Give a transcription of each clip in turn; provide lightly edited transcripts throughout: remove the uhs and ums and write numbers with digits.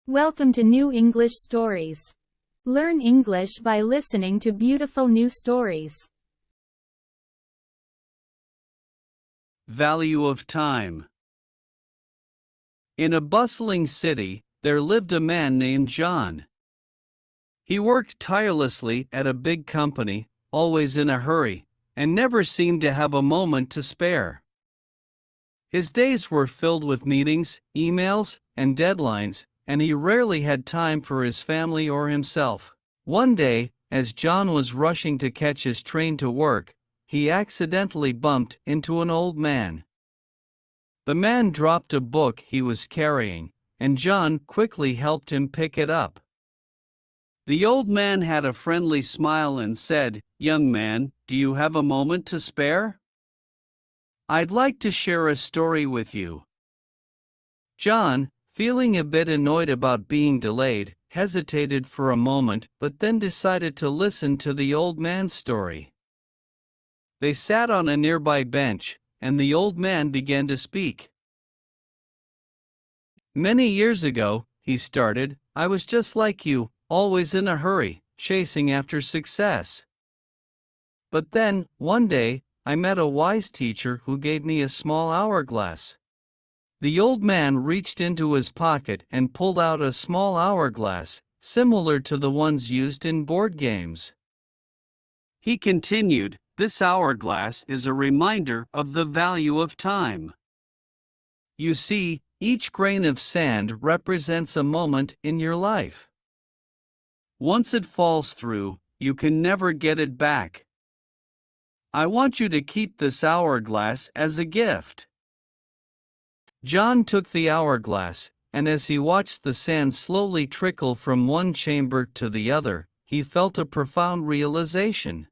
Welcome to New English Stories. Learn English by listening to beautiful new stories. Value of time. In a bustling city, there lived a man named John. He worked tirelessly at a big company, always in a hurry, and never seemed to have a moment to spare. His days were filled with meetings, emails, and deadlines, and he rarely had time for his family or himself. One day, as John was rushing to catch his train to work, he accidentally bumped into an old man. The man dropped a book he was carrying, and John quickly helped him pick it up. The old man had a friendly smile and said, "Young man, do you have a moment to spare? I'd like to share a story with you." John, feeling a bit annoyed about being delayed, hesitated for a moment but then decided to listen to the old man's story. They sat on a nearby bench, and the old man began to speak. "Many years ago," he started, "I was just like you, always in a hurry, chasing after success. But then, one day, I met a wise teacher who gave me a small hourglass." The old man reached into his pocket and pulled out a small hourglass, similar to the ones used in board games. He continued, "This hourglass is a reminder of the value of time. You see, each grain of sand represents a moment in your life. Once it falls through, you can never get it back. I want you to keep this hourglass as a gift." John took the hourglass, and as he watched the sand slowly trickle from one chamber to the other, he felt a profound realization.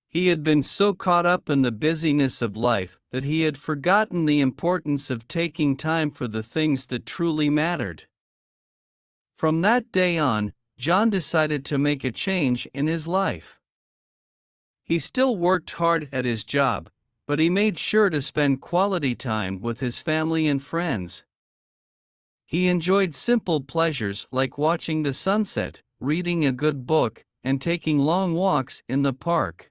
He had been so caught up in the busyness of life that he had forgotten the importance of taking time for the things that truly mattered. From that day on, John decided to make a change in his life. He still worked hard at his job, but he made sure to spend quality time with his family and friends. He enjoyed simple pleasures like watching the sunset, reading a good book, and taking long walks in the park.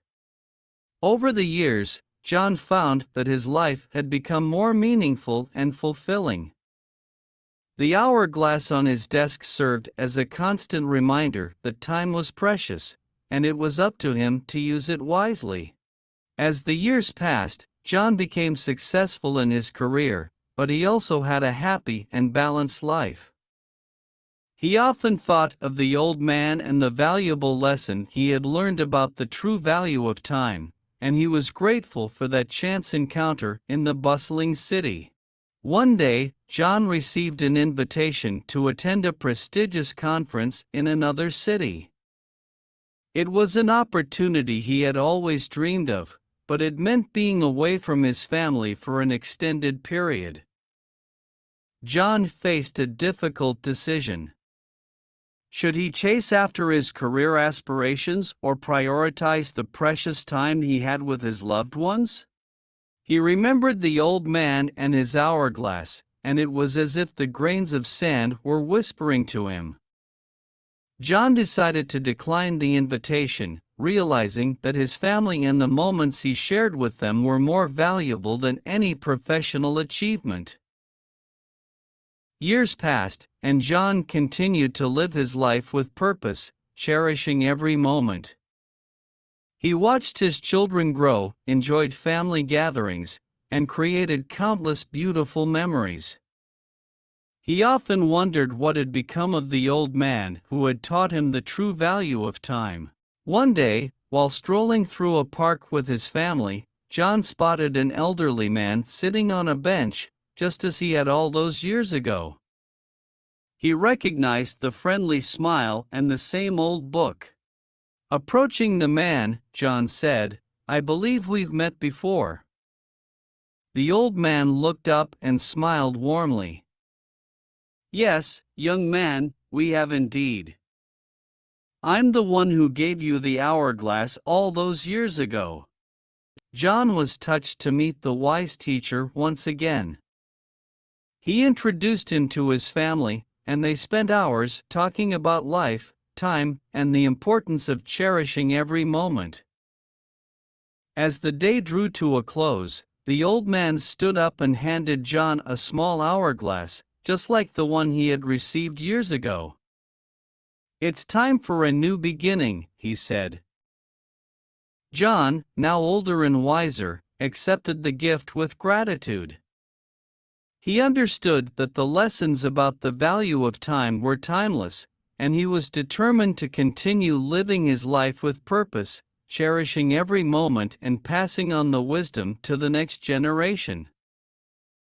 Over the years, John found that his life had become more meaningful and fulfilling. The hourglass on his desk served as a constant reminder that time was precious, and it was up to him to use it wisely. As the years passed, John became successful in his career, but he also had a happy and balanced life. He often thought of the old man and the valuable lesson he had learned about the true value of time, and he was grateful for that chance encounter in the bustling city. One day, John received an invitation to attend a prestigious conference in another city. It was an opportunity he had always dreamed of, but it meant being away from his family for an extended period. John faced a difficult decision. Should he chase after his career aspirations or prioritize the precious time he had with his loved ones? He remembered the old man and his hourglass, and it was as if the grains of sand were whispering to him. John decided to decline the invitation, realizing that his family and the moments he shared with them were more valuable than any professional achievement. Years passed, and John continued to live his life with purpose, cherishing every moment. He watched his children grow, enjoyed family gatherings, and created countless beautiful memories. He often wondered what had become of the old man who had taught him the true value of time. One day, while strolling through a park with his family, John spotted an elderly man sitting on a bench, just as he had all those years ago. He recognized the friendly smile and the same old book. Approaching the man, John said, "I believe we've met before." The old man looked up and smiled warmly. "Yes, young man, we have indeed. I'm the one who gave you the hourglass all those years ago." John was touched to meet the wise teacher once again. He introduced him to his family, and they spent hours talking about life, time, and the importance of cherishing every moment. As the day drew to a close, the old man stood up and handed John a small hourglass, just like the one he had received years ago. "It's time for a new beginning," he said. John, now older and wiser, accepted the gift with gratitude. He understood that the lessons about the value of time were timeless, and he was determined to continue living his life with purpose, cherishing every moment and passing on the wisdom to the next generation.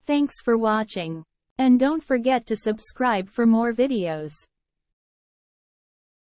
Thanks for watching. And don't forget to subscribe for more videos.